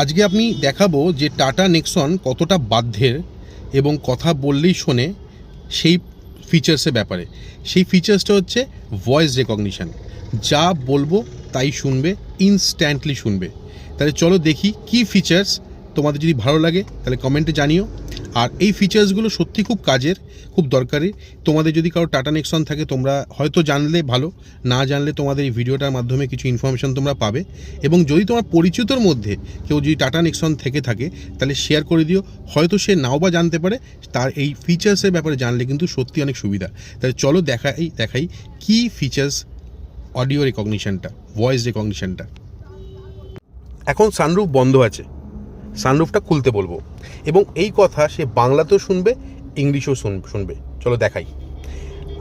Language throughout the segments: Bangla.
আজকে আমি দেখাবো যে টাটা নেক্সন কতটা বাধ্যের এবং কথা বললেই শোনে সেই ফিচার্সের ব্যাপারে। সেই ফিচার্সটা হচ্ছে ভয়েস রেকগনিশন। যা বলবো তাই শুনবে, ইনস্ট্যান্টলি শুনবে। তাহলে চলো দেখি কি ফিচার্স। তোমাদের যদি ভালো লাগে তাহলে কমেন্টে জানিও। আর এই ফিচার্সগুলো সত্যি খুব কাজের, খুব দরকারি। তোমাদের যদি কারো টাটা নেক্সন থাকে তোমরা হয়তো জানলে ভালো, না জানলে তোমাদের এই ভিডিওটার মাধ্যমে কিছু ইনফরমেশন তোমরা পাবে। এবং যদি তোমার পরিচিতর মধ্যে কেউ যদি টাটা নেক্সন থেকে থাকে তাহলে শেয়ার করে দিও, হয়তো সে নাও বা জানতে পারে। তার এই ফিচার্সের ব্যাপারে জানলে কিন্তু সত্যি অনেক সুবিধা। তাহলে চলো দেখাই কি ফিচার্স অডিও রেকগনিশনটা, ভয়েস রেকগনিশনটা। এখন সানরুফ বন্ধ আছে, সানরুফটা খুলতে বলবো এবং এই কথা সে বাংলাতেও শুনবে, ইংলিশেও শুনবে। চলো দেখাই।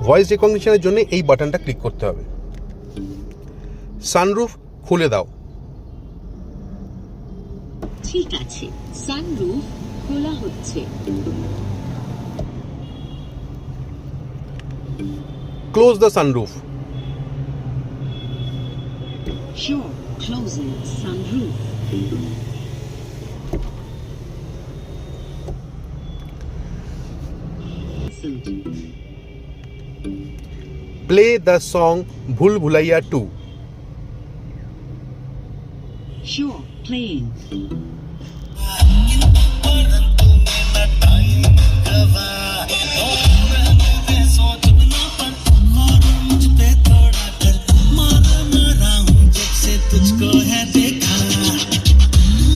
ভয়েস রেকগনিশনের জন্য এই বাটনটা ক্লিক করতে হবে। সানরুফ খুলে দাও। ঠিক আছে, সানরুফ খোলা হচ্ছে। Close the sunroof. Sure, closing sunroof. Play the song ভুল ভুলাইয়া 2। Sure, playing.